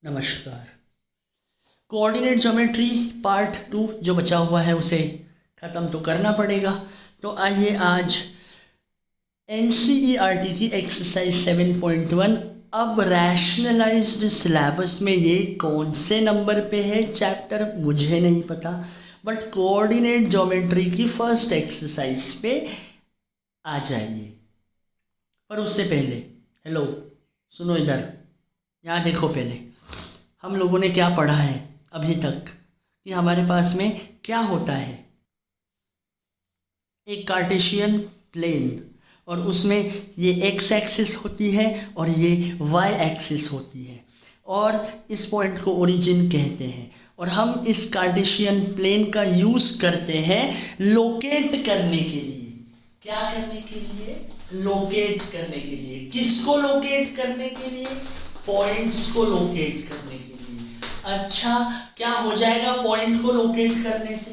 नमस्कार। Coordinate geometry part 2 जो बचा हुआ है उसे ख़त्म तो करना पड़ेगा। तो आइए आज NCERT की एक्सरसाइज 7.1 अब रैशनलाइज्ड सिलेबस में ये कौन से नंबर पे है चैप्टर मुझे नहीं पता, बट कोऑर्डिनेट ज्योमेट्री की फर्स्ट एक्सरसाइज पे आ जाइए। पर उससे पहले हेलो सुनो, इधर यहाँ देखो। पहले हम लोगों ने क्या पढ़ा है अभी तक कि हमारे पास में क्या होता है, एक कार्टेशियन प्लेन और उसमें ये एक्स एक्सिस होती है और ये वाई एक्सिस होती है और इस पॉइंट को ओरिजिन कहते हैं। और हम इस कार्टेशियन प्लेन का यूज़ करते हैं लोकेट करने के लिए। क्या करने के लिए? लोकेट करने के लिए। किसको लोकेट करने के लिए? पॉइंट्स को लोकेट करने के लिए। अच्छा, क्या हो जाएगा पॉइंट को लोकेट करने से?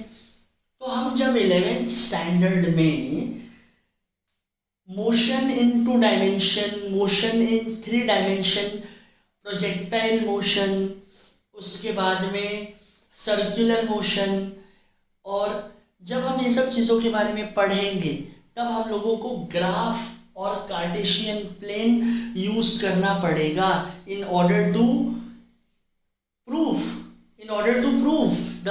तो हम जब 11th स्टैंडर्ड में motion in 2 dimension, motion in 3 dimension, projectile motion, उसके बाद में सर्कुलर मोशन, और जब हम ये सब चीज़ों के बारे में पढ़ेंगे तब हम लोगों को ग्राफ और कार्टेशियन प्लेन यूज करना पड़ेगा in order to prove the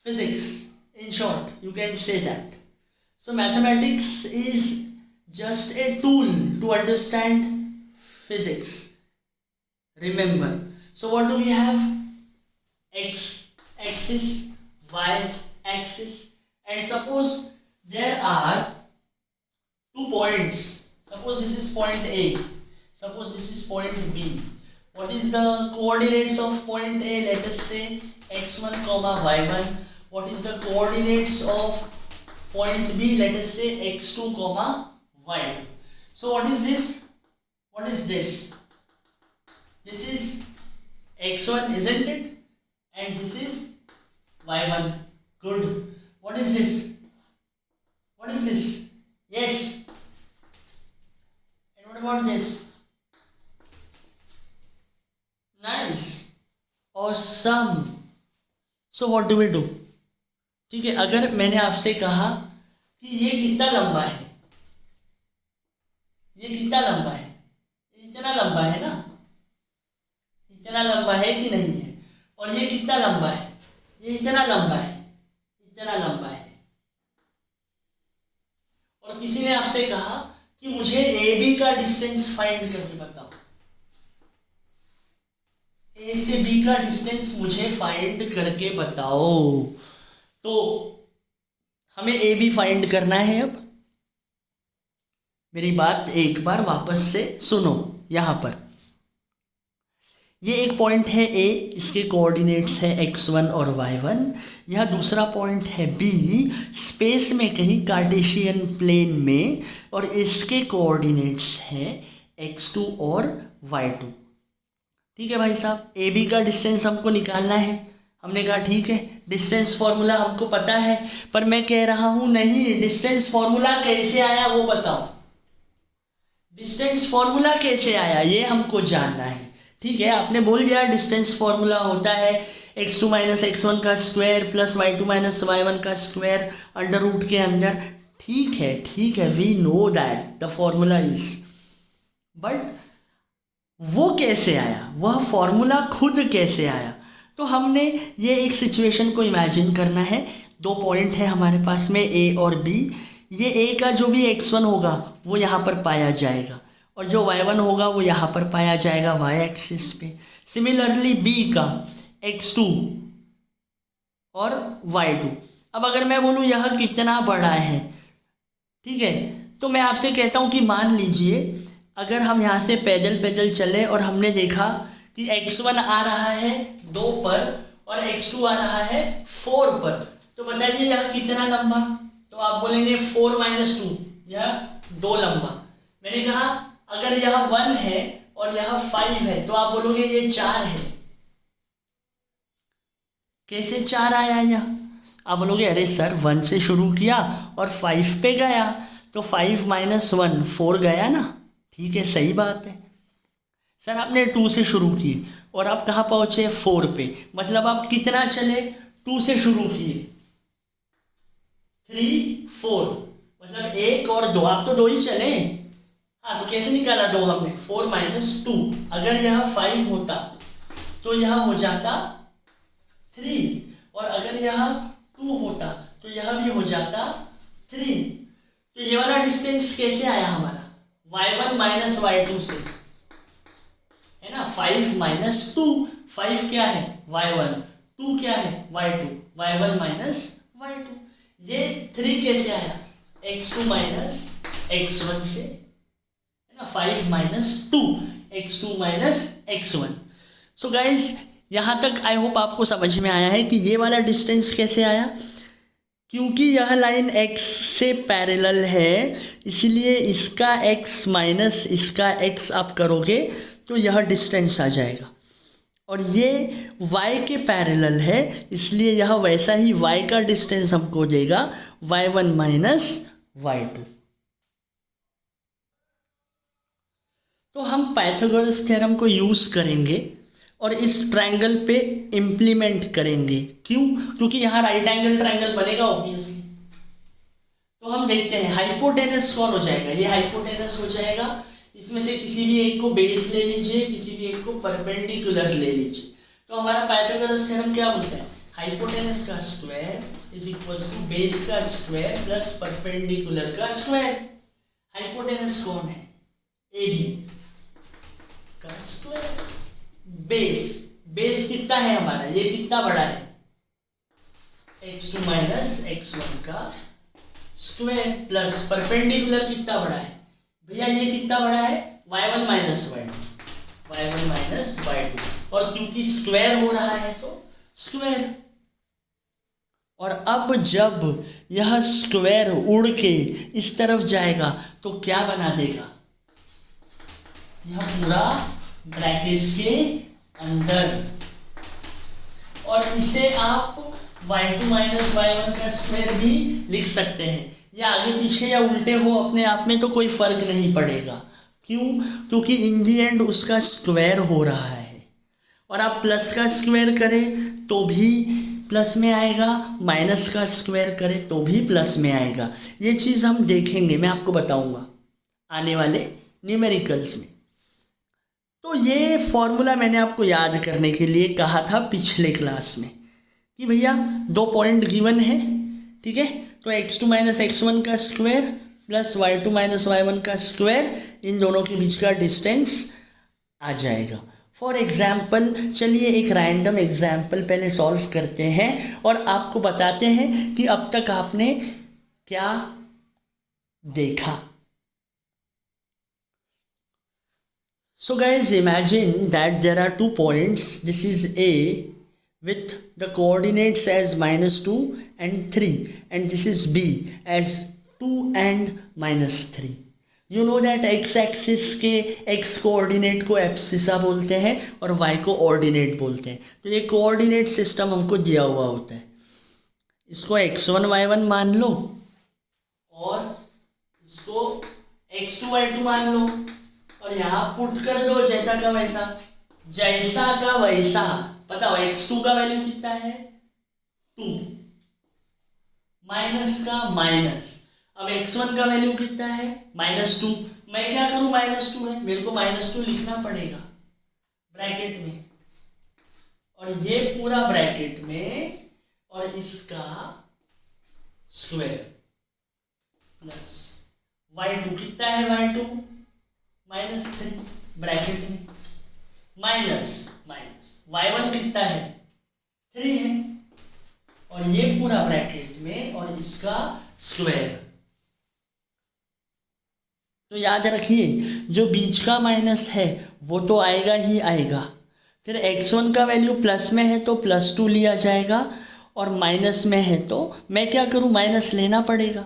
physics. In short, you can say that. So mathematics is just a tool to understand physics. Remember. So what do we have? X axis, Y axis, and suppose there are 2 points. Suppose this is point A. Suppose this is point B. What is the coordinates of point A? Let us say x1, y1. What is the coordinates of point B? Let us say x2, y2. So what is this? What is this? This is x1, isn't it? And this is y1. Good. What is this? What is this? Yes. And what about this? Nice. Awesome. So what do we do? ठीक है, अगर मैंने आपसे कहा कि ये कितना लंबा है, ये कितना लंबा है, इतना लंबा है ना, इतना लंबा है कि नहीं है, और ये कितना लंबा है, ये इतना लंबा है, इतना लंबा है, और किसी ने आपसे कहा कि मुझे ए बी का डिस्टेंस फाइंड करके बताओ, ए से बी का डिस्टेंस मुझे फाइंड करके बताओ, तो हमें ए बी फाइंड करना है। अब मेरी बात एक बार वापस से सुनो। यहाँ पर ये एक पॉइंट है ए, इसके कोऑर्डिनेट्स है x1 और y1। यह दूसरा पॉइंट है बी, स्पेस में कहीं कार्टेशियन प्लेन में, और इसके कोऑर्डिनेट्स हैं x2 और y2। ठीक है भाई साहब, ए बी का डिस्टेंस हमको निकालना है। हमने कहा ठीक है, डिस्टेंस फॉर्मूला हमको पता है, पर मैं कह रहा हूं नहीं, डिस्टेंस फॉर्मूला कैसे आया वो बताओ। डिस्टेंस फॉर्मूला कैसे आया ये हमको जानना है। ठीक है, आपने बोल दिया डिस्टेंस फॉर्मूला होता है x2 माइनस x1 का square plus y2 minus y1 का स्क्वायर अंडर रूट के अंदर। ठीक है, we know that the formula is, but वो कैसे आया, वह फॉर्मूला खुद कैसे आया? तो हमने ये एक सिचुएशन को इमेजिन करना है। 2 पॉइंट है हमारे पास में ए और बी। ये ए का जो भी x1 होगा वो यहाँ पर पाया जाएगा, और जो y1 होगा वो यहाँ पर पाया जाएगा y एक्सिस पे। सिमिलरली बी का x2 और y2। अब अगर मैं बोलूँ यह कितना बड़ा है, ठीक है, तो मैं आपसे कहता हूँ कि मान लीजिए अगर हम यहाँ से पैदल पैदल चले और हमने देखा कि x1 आ रहा है 2 पर और x2 आ रहा है 4 पर, तो बताइए यह कितना लंबा? तो आप बोलेंगे 4 माइनस 2, यह 2 लंबा। मैंने कहा अगर यह 1 है और यह 5 है तो आप बोलोगे ये 4 है। कैसे 4 आया यह? आप बोलोगे अरे सर 1 से शुरू किया और 5 पे गया, तो 5 माइनस 1 4 गया ना। ठीक है, सही बात है। सर आपने 2 से शुरू किए और आप कहाँ पहुँचे 4 पे, मतलब आप कितना चले 2 से शुरू किए 3 4, मतलब 1 और 2, आप तो 2 ही चले। हाँ तो कैसे निकाला 2 हमने 4 - 2, अगर यह 5 होता तो यह हो जाता 3, और अगर यह 2 होता तो यह भी हो जाता 3। तो ये वाला डिस्टेंस कैसे आया हमारा y1 - y2 से, है ना। 5 - 2, 5 क्या है y1, 2 क्या है y2, y1 - y2। ये 3 कैसे आया x2 - x1 से, है ना। 5 - 2 x2 - x1। सो गाइज यहाँ तक आई होप आपको समझ में आया है कि ये वाला डिस्टेंस कैसे आया, क्योंकि यह लाइन x से पैरेलल है, इसलिए इसका x माइनस इसका x आप करोगे तो यह डिस्टेंस आ जाएगा, और ये y के पैरेलल है, इसलिए यह वैसा ही y का डिस्टेंस हमको देगा y1 - y2। तो हम पाइथागोरस थ्योरम को यूज़ करेंगे और इस ट्रायंगल पे इम्प्लीमेंट करेंगे। क्यों? क्योंकि यहाँ राइट एंगल ट्रायंगल बनेगा ऑब्वियसली। तो हम देखते हैं हाइपोटेनस कौन हो जाएगा, ये हाइपोटेनस हो जाएगा। इसमें से किसी भी एक को बेस ले लीजिए, किसी भी एक को परपेंडिकुलर ले लीजिए। तो हमारा पाइथागोरस थ्योरम क्या बोलता है, हाइपोटेनस का square is equals to base का स्क्वायर प्लस परपेंडिकुलर का स्क्वायर। हाइपोटेनस कौन है, ए बी का स्क्वायर। बेस कितना है हमारा, ये कितना बड़ा है x2 - x1 का स्क्वायर, प्लस परपेंडिकुलर कितना बड़ा है भैया, ये कितना बड़ा है y1 - y2, और क्योंकि स्क्वायर हो रहा है तो स्क्वायर। और अब जब यह स्क्वायर उड़ के इस तरफ जाएगा तो क्या बना देगा, यह पूरा ब्रैकेट के अंदर, और इसे आप y2 - y1 का स्क्वायर भी लिख सकते हैं। या आगे पीछे या उल्टे हो अपने आप में तो कोई फर्क नहीं पड़ेगा। क्यों? क्योंकि इन दी एंड उसका स्क्वायर हो रहा है, और आप प्लस का स्क्वायर करें तो भी प्लस में आएगा, माइनस का स्क्वायर करें तो भी प्लस में आएगा। ये चीज़ हम देखेंगे, मैं आपको बताऊंगा आने वाले न्यूमेरिकल्स में। तो ये फॉर्मूला मैंने आपको याद करने के लिए कहा था पिछले क्लास में कि भैया 2 पॉइंट गिवन है, ठीक है। तो x2 - x1 का स्क्वायर प्लस y2 - y1 का स्क्वायर, इन दोनों के बीच का डिस्टेंस आ जाएगा। फॉर एग्जाम्पल चलिए एक रैंडम एग्जाम्पल पहले सॉल्व करते हैं और आपको बताते हैं कि अब तक आपने क्या देखा। So guys, imagine that there are 2 points. This is A with the coordinates as -2 and 3, and this is B as 2 and -3. You know that x axis के x कोऑर्डिनेट को एब्सिसा बोलते हैं और y को ऑर्डिनेट बोलते हैं। तो ये कोऑर्डिनेट सिस्टम हमको दिया हुआ होता है, इसको x1 y1 मान लो और इसको x2 y2 मान लो, और यहाँ पुट कर दो जैसा का वैसा, जैसा का वैसा। बताओ x2 का वैल्यू कितना है 2, माइनस का माइनस। अब x1 का वैल्यू कितना है -2। मैं क्या करूं, -2 है, मेरे को -2 लिखना पड़ेगा ब्रैकेट में, और ये पूरा ब्रैकेट में, और इसका स्क्वायर प्लस y2 कितना है, y2 -3 ब्रैकेट में, माइनस y1 कितना है 3 है, और ये पूरा ब्रैकेट में और इसका स्क्वायर। तो याद रखिए जो बीच का माइनस है वो तो आएगा ही आएगा। फिर x1 का वैल्यू प्लस में है तो +2 लिया जाएगा, और माइनस में है तो मैं क्या करूं, माइनस लेना पड़ेगा।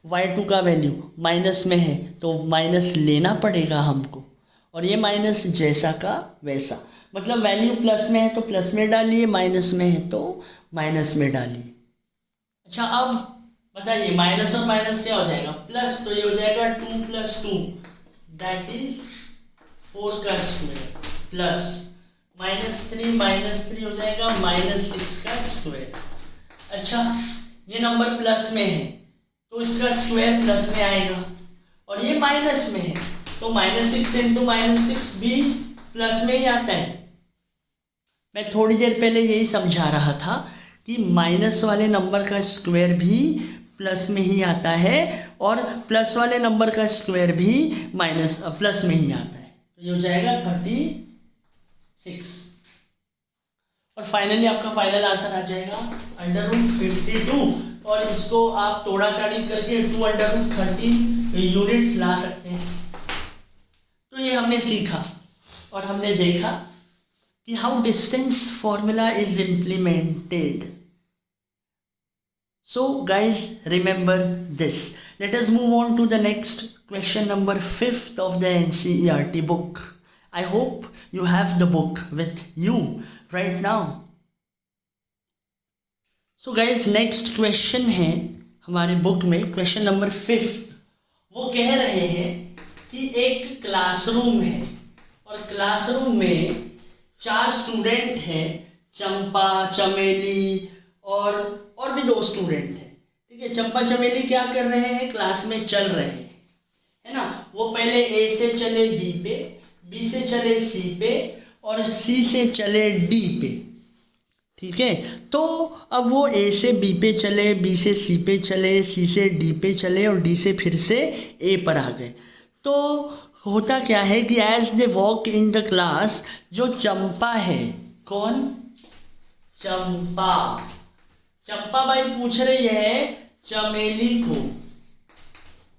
y2 का वैल्यू माइनस में है तो माइनस लेना पड़ेगा हमको, और ये माइनस जैसा का वैसा, मतलब वैल्यू प्लस में है तो प्लस में डालिए, माइनस में है तो माइनस में डालिए। अच्छा अब बताइए माइनस और माइनस क्या हो जाएगा, प्लस, तो ये हो जाएगा 2 + 2 दैट इज 4 का स्क्वायर प्लस -3 हो जाएगा -6 का स्क्वायर। अच्छा, ये नंबर प्लस में है तो इसका स्क्वायर प्लस में आएगा, और ये माइनस में है तो -6 इंटू -6 भी प्लस में ही आता है। मैं थोड़ी देर पहले यही समझा रहा था कि माइनस वाले नंबर का स्क्वायर भी प्लस में ही आता है और प्लस वाले नंबर का स्क्वायर भी प्लस में ही आता है। तो ये हो जाएगा 36, और फाइनली आपका फाइनल आंसर आ जाएगा √52, और इसको आप तोड़ा ताड़ी करके 2√30 यूनिट्स ला सकते हैं। तो ये हमने सीखा और हमने देखा कि how distance formula is implemented. So guys, remember this. Let us move on to the next question, number 5th of the NCERT book. I hope you have the book with you right now. So guys, next question है हमारे book में, question number 5। वो कह रहे हैं कि एक classroom है और क्लासरूम में 4 स्टूडेंट हैं, चंपा, चमेली और भी 2 स्टूडेंट हैं। ठीक है, चंपा चमेली क्या कर रहे हैं, क्लास में चल रहे हैं, है ना। वो पहले ए से चले बी पे, बी से चले सी पे और सी से चले डी पे। ठीक है, तो अब वो ए से बी पे चले, बी से सी पे चले, सी से डी पे चले और डी से फिर से ए पर आ गए। तो होता क्या है कि as they walk in the class, जो चंपा है, कौन, चंपा, चंपा बाई पूछ रही है चमेली को।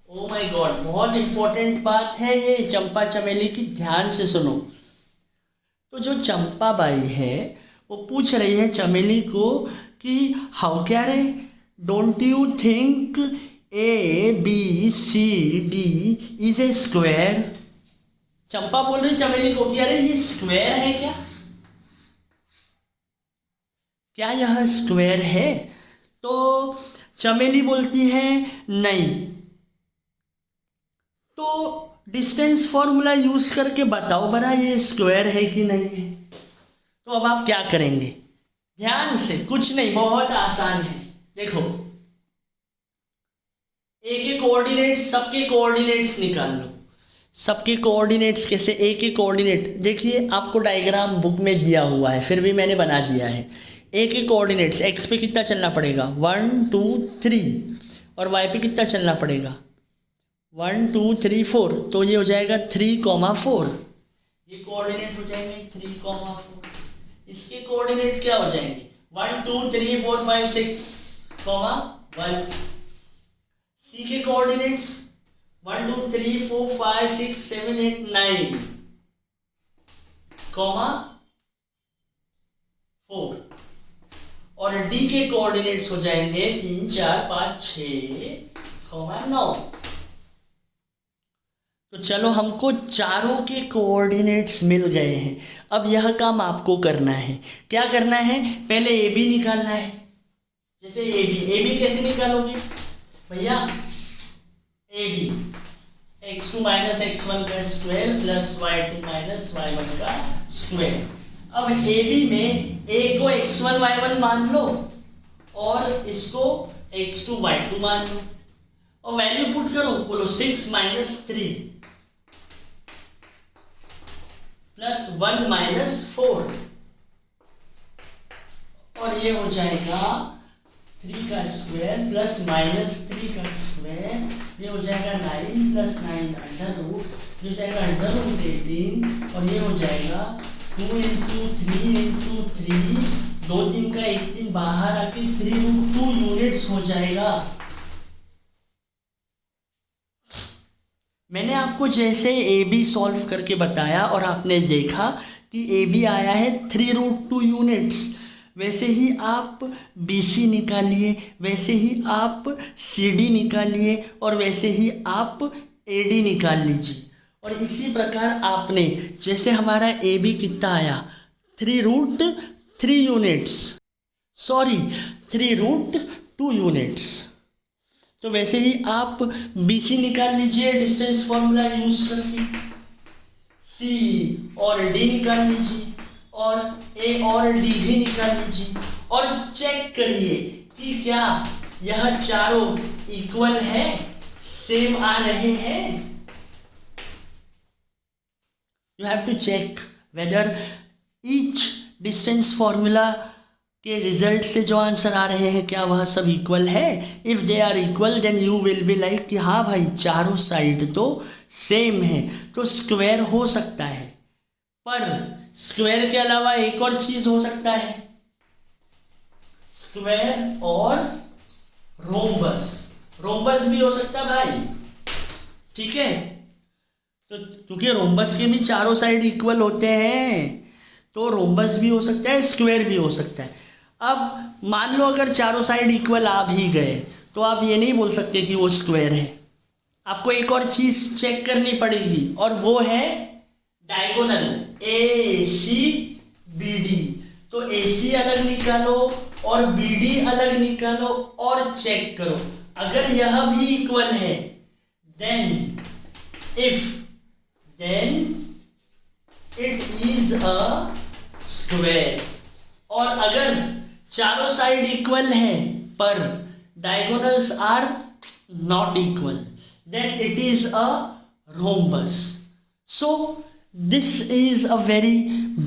ओ माय गॉड, बहुत इंपॉर्टेंट बात है ये, चंपा चमेली की ध्यान से सुनो। तो जो चंपा बाई है वो पूछ रही है चमेली को कि हाउ क्या रे, don't you think ABCD is a square. Champa बोल रही चमेली को कि अरे ये स्क्वायर है क्या, क्या यह स्क्वायर है। तो चमेली बोलती है नहीं। तो डिस्टेंस फॉर्मूला यूज करके बताओ बरा ये स्क्वायर है कि नहीं है। तो अब आप क्या करेंगे, ध्यान से, कुछ नहीं, बहुत आसान है। देखो, ए के कोऑर्डिनेट्स, सबके कोऑर्डिनेट्स निकाल लो। सबके कोऑर्डिनेट्स कैसे, ए के कोऑर्डिनेट देखिए, आपको डायग्राम बुक में दिया हुआ है, फिर भी मैंने बना दिया है। ए के कोऑर्डिनेट्स, एक्स पे कितना चलना पड़ेगा, 1 2 3, और वाई पे कितना चलना पड़ेगा, 1 2 3 4। तो ये हो जाएगा 3,4, ये कोऑर्डिनेट हो जाएंगे 3,4। इसके कोऑर्डिनेट क्या हो जाएंगे, 1 2 3 4 5 6, 1। सी के कोऑर्डिनेट्स 1 2 3 4 5 6 7 8 9, 4। और डी के कोऑर्डिनेट्स हो जाएंगे 3 4 5 6, 9। तो चलो, हमको चारों के कोऑर्डिनेट्स मिल गए हैं। अब यह काम आपको करना है। क्या करना है, पहले ए बी निकालना है। जैसे ए बी कैसे निकालोगे भैया, A B x2 minus x1 का square plus y2 minus y1 का स्क्वायर। अब ए बी में ए को x1 y1 मान लो और इसको x2 y2 मान लो, और वैल्यू पुट करो, बोलो 6 माइनस 3 प्लस 1 माइनस 4, और ये हो जाएगा 3 का स्क्वायर प्लस माइनस 3 का स्क्वायर, ये हो जाएगा 9 प्लस 9 अंडर रूट, ये हो जाएगा अंडर रूट 18, और ये हो जाएगा 2 इंटू 3 इंटू 3, 2 दिन का 1 दिन बाहर आके 3√2 यूनिट्स हो जाएगा। मैंने आपको जैसे ए बी सॉल्व करके बताया और आपने देखा कि ए बी आया है 3√2 यूनिट्स, वैसे ही आप बी सी निकालिए, वैसे ही आप सी डी निकालिए, और वैसे ही आप ए डी निकाल लीजिए। और इसी प्रकार आपने, जैसे हमारा ए बी कितना आया 3√3 यूनिट्स, सॉरी 3√2 यूनिट्स, तो वैसे ही आप बी सी निकाल लीजिए डिस्टेंस फॉर्मूला यूज करके। सी और डी निकाल लीजिए और ए और डी भी निकाल लीजिए और चेक करिए कि क्या यह चारों इक्वल है, सेम आ रहे हैं। You have to check whether each distance formula के रिजल्ट से जो आंसर आ रहे हैं क्या वह सब इक्वल है। If they are equal then you will be like कि हाँ भाई चारों साइड तो सेम है, तो स्क्वायर हो सकता है। पर स्क्वायर के अलावा एक और चीज हो सकता है, स्क्वायर और रोम्बस। रोम्बस भी हो सकता है भाई, ठीक है। तो क्योंकि रोम्बस के भी चारों साइड इक्वल होते हैं तो रोम्बस भी हो सकता है, स्क्वायर भी हो सकता है। अब मान लो अगर चारों साइड इक्वल आ भी गए तो आप ये नहीं बोल सकते कि वो स्क्वायर है। आपको एक और चीज चेक करनी पड़ेगी और वो है diagonal A C B D. तो ए सी अलग निकालो और बी डी अलग निकालो और चेक करो अगर यह भी इक्वल है then it is a square. और अगर चारों साइड इक्वल है पर diagonals are not equal then it is a rhombus. So this is a very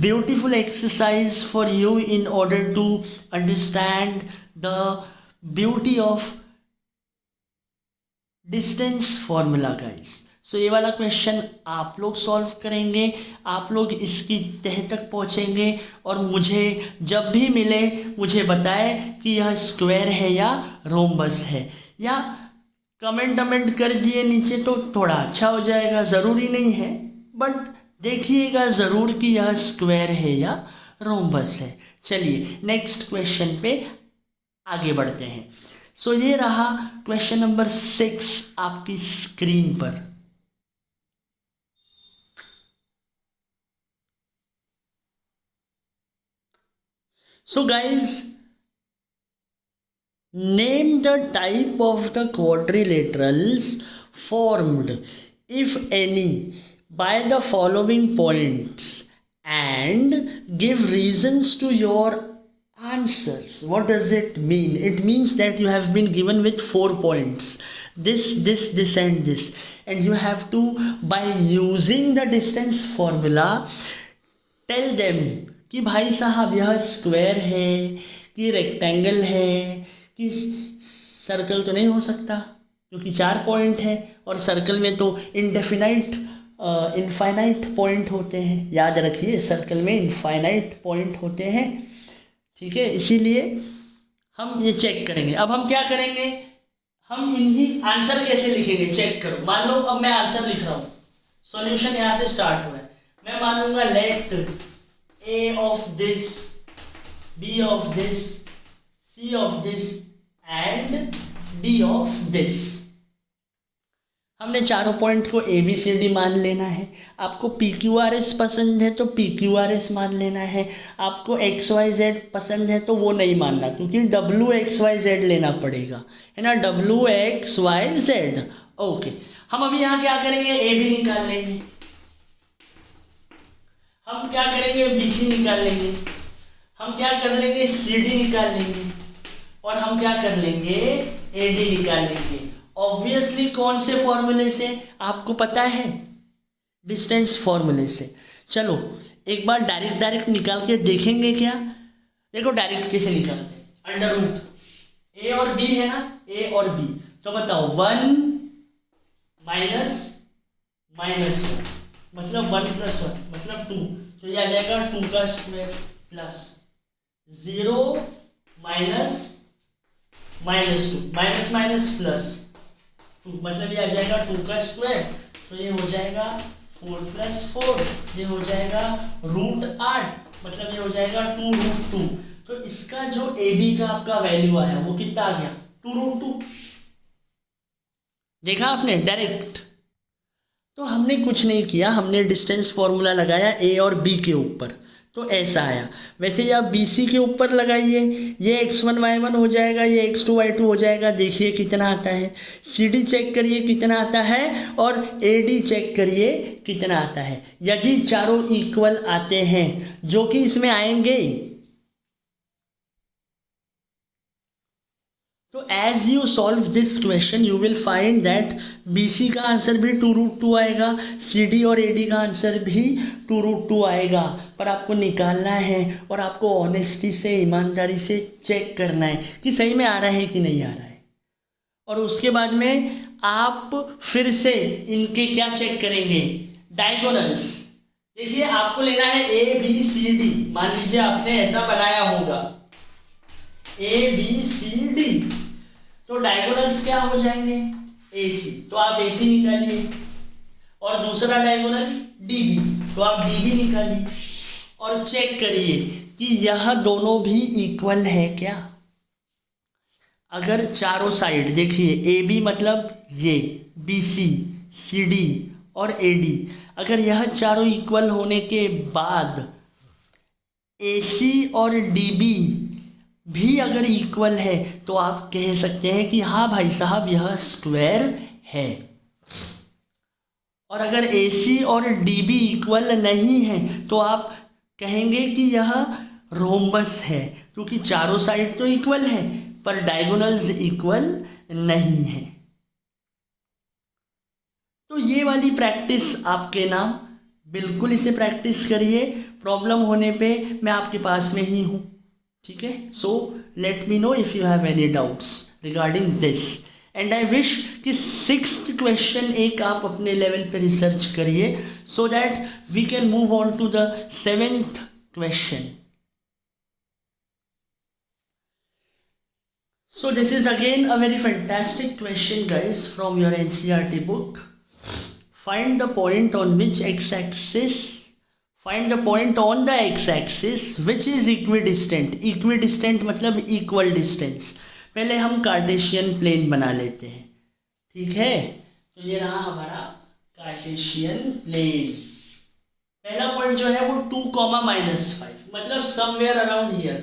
beautiful exercise for you in order to understand the beauty of distance formula guys. So ये वाला question आप लोग solve करेंगे, आप लोग इसकी तह तक पहुँचेंगे और मुझे जब भी मिले मुझे बताएं कि यह स्क्वायर है या रोम्बस है, या कमेंट कर दिए नीचे तो थोड़ा अच्छा हो जाएगा। ज़रूरी नहीं है बट देखिएगा ज़रूर कि यह स्क्वायर है या रोम्बस है। चलिए नेक्स्ट क्वेश्चन पे आगे बढ़ते हैं। सो ये रहा क्वेश्चन नंबर 6 आपकी स्क्रीन पर। So guys name the type of the quadrilaterals formed, if any, by the following points and give reasons to your answers. What does it mean? It means that you have been given with 4 points, this and this, and you have to, by using the distance formula, tell them कि भाई साहब यह square है कि rectangle है कि circle तो नहीं हो सकता क्योंकि 4 पॉइंट है और सर्कल में तो इनफाइनाइट पॉइंट होते हैं। याद रखिए सर्कल में इनफाइनाइट पॉइंट होते हैं, ठीक है। इसीलिए हम ये चेक करेंगे। अब हम क्या करेंगे, हम इन्हीं आंसर कैसे लिखेंगे चेक करो। मान लो अब मैं आंसर लिख रहा हूँ, सॉल्यूशन यहाँ से स्टार्ट हुआ है। मैं मान लूँगा let A of this, B of this, C of this and D of this। हमने चारों पॉइंट को ABCD मान लेना है। आपको PQRS पसंद है तो PQRS मान लेना है, आपको XYZ पसंद है तो वो नहीं मानना क्योंकि WXYZ लेना पड़ेगा, है ना, WXYZ। ओके, हम अभी यहाँ क्या करेंगे, AB निकाल लेंगे, हम क्या करेंगे BC निकाल लेंगे, हम क्या कर लेंगे CD निकाल लेंगे और हम क्या कर लेंगे AD निकाल लेंगे। ऑब्वियसली कौन से फॉर्मूले से, आपको पता है, डिस्टेंस फॉर्मूले से। चलो एक बार डायरेक्ट निकाल के देखेंगे क्या। देखो डायरेक्ट कैसे निकालते हैं, अंडर रूट A और B है ना, A और B, तो बताओ 1 माइनस -1 मतलब 1 + 1 मतलब 2, तो ये आ जाएगा 2 का square plus 0 minus -2 minus plus 2 मतलब ये आ जाएगा 2 का स्क्वायर, तो ये हो जाएगा 4 + 4, ये हो जाएगा √8 मतलब ये हो जाएगा 2√2। तो इसका जो AB का आपका वैल्यू आया वो कितना आ गया, 2√2। देखा आपने डायरेक्ट। तो हमने कुछ नहीं किया, हमने डिस्टेंस फॉर्मूला लगाया A और B के ऊपर, तो ऐसा आया। वैसे ये आप बी सी के ऊपर लगाइए, ये x1 y1 हो जाएगा, ये x2 y2 हो जाएगा। देखिए कितना आता है। सी डी चेक करिए कितना आता है, और ए डी चेक करिए कितना आता है। यदि चारों इक्वल आते हैं, जो कि इसमें आएंगे, तो as you solve this question you will find that B C का आंसर भी 2√2 आएगा, सी डी और ए डी का आंसर भी 2√2 आएगा। पर आपको निकालना है और आपको ऑनेस्टी से, ईमानदारी से चेक करना है कि सही में आ रहा है कि नहीं आ रहा है। और उसके बाद में आप फिर से इनके क्या चेक करेंगे, डायगोनल्स। देखिए आपको लेना है ए बी सी डी। मान लीजिए आपने ऐसा बनाया होगा ए बी सी डी, तो डायगोनल्स क्या हो जाएंगे, ए सी, तो आप ए सी निकालिए, और दूसरा डायगोनल डी बी, तो आप डी बी निकालिए, और चेक करिए कि यह दोनों भी इक्वल है क्या। अगर चारों साइड देखिए, ए बी मतलब ये, बी सी, सी डी और ए डी, अगर यह चारों इक्वल होने के बाद ए सी और डी बी भी अगर इक्वल है, तो आप कह सकते हैं कि हाँ भाई साहब यह स्क्वायर है। और अगर ए सी और डी बी इक्वल नहीं है, तो आप कहेंगे कि यह रोम्बस है, क्योंकि चारों साइड तो इक्वल है पर डायगोनल्स इक्वल नहीं है। तो ये वाली प्रैक्टिस आपके नाम, बिल्कुल इसे प्रैक्टिस करिए। प्रॉब्लम होने पे मैं आपके पास में ही हूँ, ठीक है। So let me know if you have any doubts regarding this, and I wish कि 6th क्वेश्चन एक आप अपने लेवल पे रिसर्च करिए, so that we can move on to the 7th question. So this is again a very fantastic question guys from your NCERT book. Find the point on which x-axis, find the point on the x-axis which is equidistant. Equidistant मतलब equal distance। पहले हम Cartesian plane बना लेते हैं, ठीक है। तो ये रहा हमारा कार्टेशियन प्लेन। पहला पॉइंट जो है वो 2,-5 मतलब समवेयर अराउंड हियर।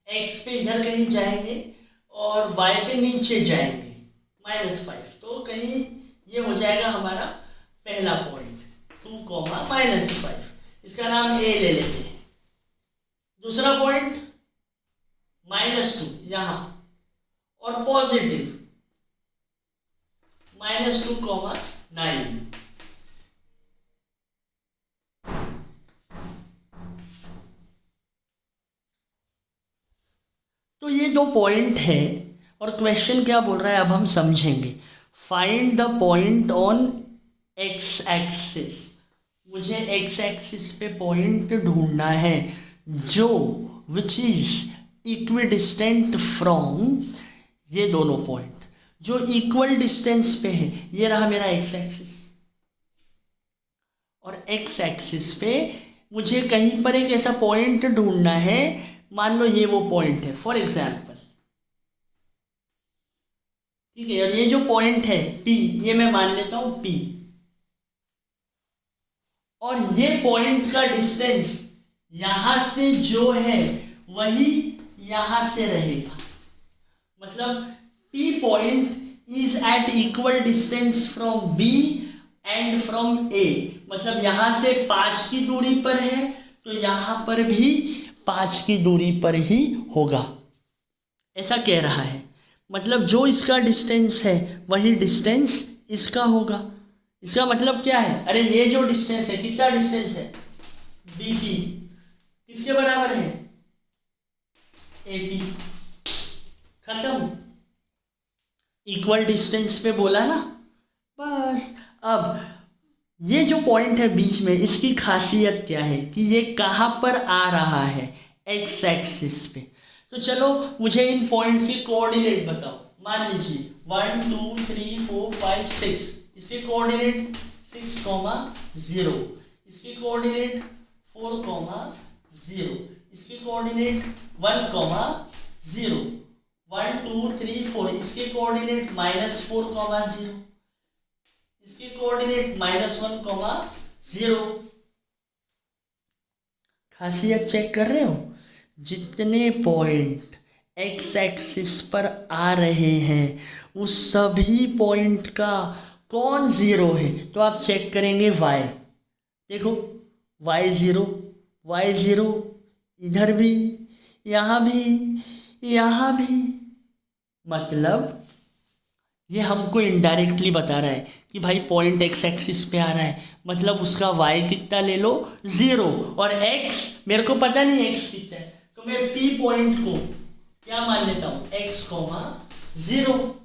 x पे इधर कहीं जाएंगे और y पे नीचे जाएंगे -5, तो कहीं ये हो जाएगा हमारा पहला पॉइंट 2,-5। इसका नाम a ले लेते हैं। दूसरा पॉइंट -2 यहाँ, और पॉजिटिव -2,9। तो ये दो पॉइंट है, और क्वेश्चन क्या बोल रहा है अब हम समझेंगे। Find the point on x axis. मुझे एक्स एक्सिस पे पॉइंट ढूंढना है जो विच इज इक्विडिस्टेंट फ्रॉम ये दोनों पॉइंट, जो इक्वल डिस्टेंस पे है। ये रहा मेरा एक्स एक्सिस, और एक्स एक्सिस पे मुझे कहीं पर एक ऐसा पॉइंट ढूंढना है। मान लो ये वो पॉइंट है फॉर एग्जाम्पल, ठीक है। और ये जो पॉइंट है P, ये मैं मान लेता हूं P, और ये पॉइंट का डिस्टेंस यहां से जो है वही यहां से रहेगा। मतलब P point is at equal distance from B and from A। मतलब यहां से 5 की दूरी पर है, तो यहां पर भी 5 की दूरी पर ही होगा, ऐसा कह रहा है। मतलब जो इसका डिस्टेंस है वही डिस्टेंस इसका होगा। इसका मतलब क्या है, अरे ये जो डिस्टेंस है, कितना डिस्टेंस है BP, किसके बराबर है AP। खत्म, इक्वल डिस्टेंस पे बोला ना, बस। अब ये जो पॉइंट है बीच में, इसकी खासियत क्या है कि ये कहाँ पर आ रहा है, एक्स एक्सिस पे। तो चलो मुझे इन पॉइंट के कोऑर्डिनेट बताओ। मान लीजिए 1 2 3 4 5 6, इसके कोऑर्डिनेट 6,0, इसके कोऑर्डिनेट 4,0, इसके कोऑर्डिनेट 1,0, 1 2 3 4, इसके कोऑर्डिनेट -4,0, इसके कोऑर्डिनेट -1,0। खासियत चेक कर रहे हो, जितने पॉइंट एक्स एक्सिस पर आ रहे हैं उस सभी पॉइंट का कौन ज़ीरो है, तो आप चेक करेंगे वाई। देखो वाई ज़ीरो, इधर भी, यहाँ भी, यहाँ भी। मतलब ये हमको इनडायरेक्टली बता रहा है कि भाई पॉइंट एक्स एक्सिस पे आ रहा है, मतलब उसका वाई कितना ले लो, ज़ीरो, और एक्स मेरे को पता नहीं एक्स कितना है, तो मैं पी पॉइंट को क्या मान लेता हूँ, एक्स कोमा ज़ीरो।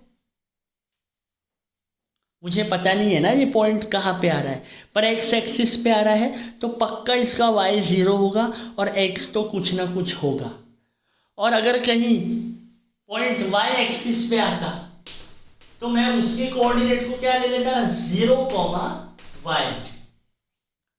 मुझे पता नहीं है ना ये पॉइंट कहाँ पे आ रहा है, पर एक्स एक्सिस पे आ रहा है तो पक्का इसका वाई ज़ीरो होगा और एक्स तो कुछ ना कुछ होगा। और अगर कहीं पॉइंट वाई एक्सिस पे आता तो मैं उसके कोऑर्डिनेट को क्या ले लेता, ज़ीरो कोमा वाई।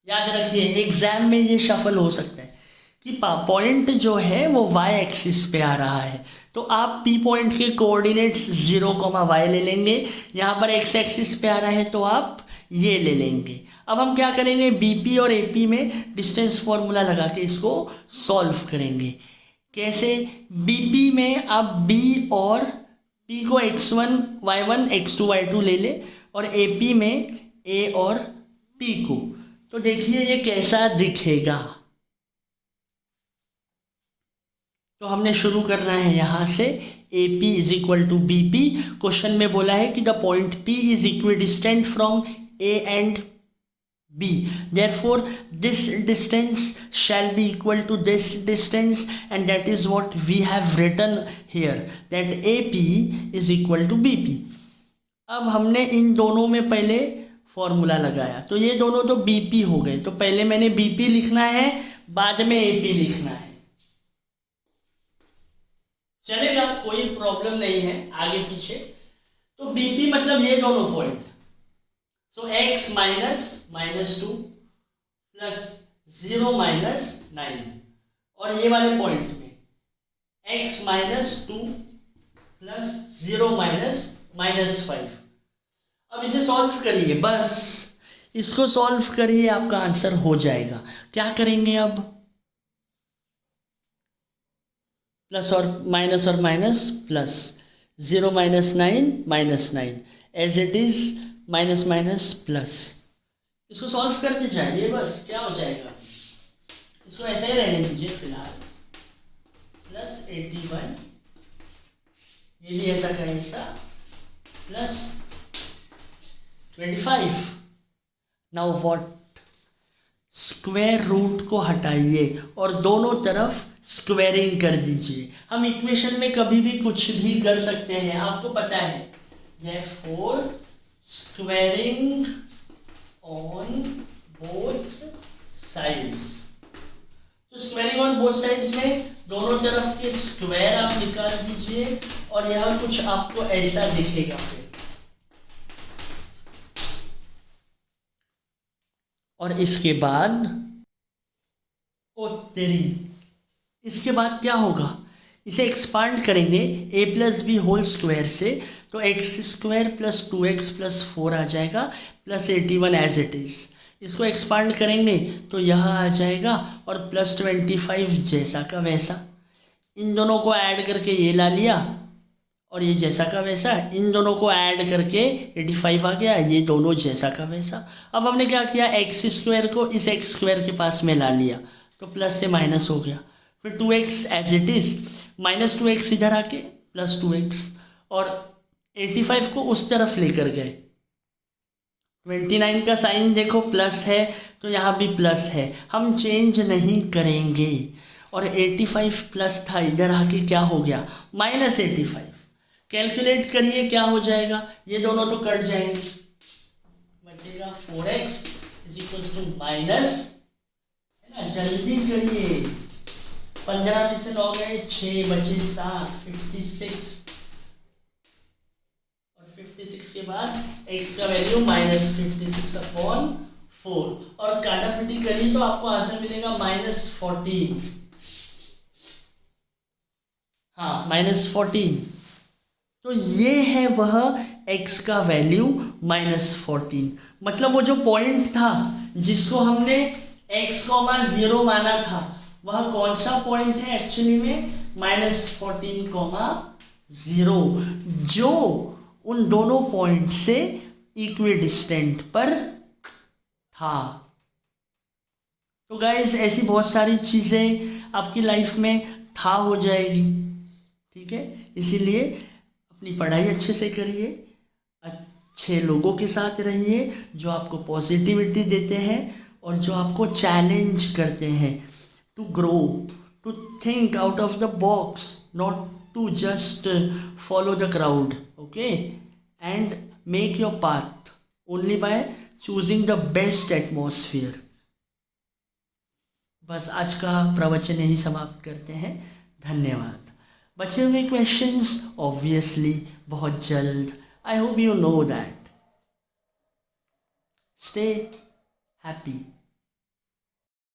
याद रखिए एग्जाम में ये शफल हो सकता है कि पॉइंट जो है वो वाई एक्सिस पे आ रहा है, तो आप पी पॉइंट के कोऑर्डिनेट्स ज़ीरो कोमा वाई ले लेंगे, यहाँ पर एक्स एक्सिस पे आ रहा है तो आप ये ले लेंगे। अब हम क्या करेंगे, बीपी और एपी में डिस्टेंस फॉर्मूला लगा के इसको सॉल्व करेंगे। कैसे, बीपी में आप बी और पी को x1 y1 x2 y2 ले ले, और एपी में ए और पी को। तो देखिए ये कैसा दिखेगा। तो हमने शुरू करना है यहाँ से, A P is equal to B P. Question में बोला है कि the point P is equidistant from A and B. Therefore, this distance shall be equal to this distance, and that is what we have written here, that AP is equal to BP. अब हमने इन दोनों में पहले formula लगाया, तो ये दोनों तो BP हो गए, तो पहले मैंने BP लिखना है, बाद में AP लिखना है। चलेगा, कोई प्रॉब्लम नहीं है आगे पीछे। तो BP मतलब ये दोनों पॉइंट, सो x -2 प्लस 0 -9, और ये वाले पॉइंट में x -2 प्लस 0 -5। अब इसे सॉल्व करिए, बस इसको सॉल्व करिए, आपका आंसर हो जाएगा। क्या करेंगे अब, प्लस और minus plus 0 -9 as it is, minus minus plus, इसको सॉल्व करके जाइए, बस क्या हो जाएगा, इसको ऐसा ही रहने दीजिए फिलहाल। प्लस 81, ये भी ऐसा का ऐसा, plus 25। Now what, square root को हटाइए और दोनों तरफ स्क्वायरिंग कर दीजिए। हम इक्वेशन में कभी भी कुछ भी कर सकते हैं, आपको पता है। therefore squaring on both sides, तो स्क्वायरिंग ऑन बोथ साइड्स में दोनों तरफ के स्क्वायर आप निकाल दीजिए और यह कुछ आपको ऐसा दिखेगा। फिर और इसके बाद ओ तेरी, इसके बाद क्या होगा, इसे एक्सपांड करेंगे a plus B whole square से, तो x² प्लस 2x प्लस 4 आ जाएगा, प्लस 81 एज इट इज़। इसको एक्सपांड करेंगे तो यह आ जाएगा, और प्लस 25 जैसा का वैसा। इन दोनों को ऐड करके ये ला लिया, और ये जैसा का वैसा, इन दोनों को ऐड करके 85 आ गया, ये दोनों जैसा का वैसा। अब हमने क्या किया, x² को इस x² के पास में ला लिया, तो प्लस से माइनस हो गया। फिर 2x as it is, minus 2x इधर आके प्लस 2x, और 85 को उस तरफ लेकर गए। 29 का साइन देखो प्लस है, तो यहाँ भी प्लस है, हम चेंज नहीं करेंगे। और 85 प्लस था, इधर आके क्या हो गया, -85। कैलकुलेट करिए क्या हो जाएगा, ये दोनों तो कट जाएंगे, बचेगा 4x is equals to minus, है ना, जल्दी करिए, 15 में से 9 गए, 6 बचे 7, 56, और 56 के बाद x का वैल्यू -56/4, और काटापीटी करिए तो आपको आंसर मिलेगा -14। हाँ, -14। तो ये है वह x का वैल्यू -14। मतलब वो जो पॉइंट था जिसको हमने x, 0 माना था, वह कौन सा पॉइंट है एक्चुअली में? -14,0, जो उन दोनों पॉइंट से इक्विडिस्टेंट पर था। तो गाइस ऐसी बहुत सारी चीज़ें आपकी लाइफ में था हो जाएगी, ठीक है। इसीलिए अपनी पढ़ाई अच्छे से करिए, अच्छे लोगों के साथ रहिए जो आपको पॉजिटिविटी देते हैं और जो आपको चैलेंज करते हैं to grow, to think out of the box, not to just follow the crowd, okay, and make your path only by choosing the best atmosphere. बस आज का प्रवचन यही समाप्त करते हैं। धन्यवाद। बचे हुए क्वेश्चंस ऑब्वियसली बहुत जल्द, I hope you know that. Stay happy.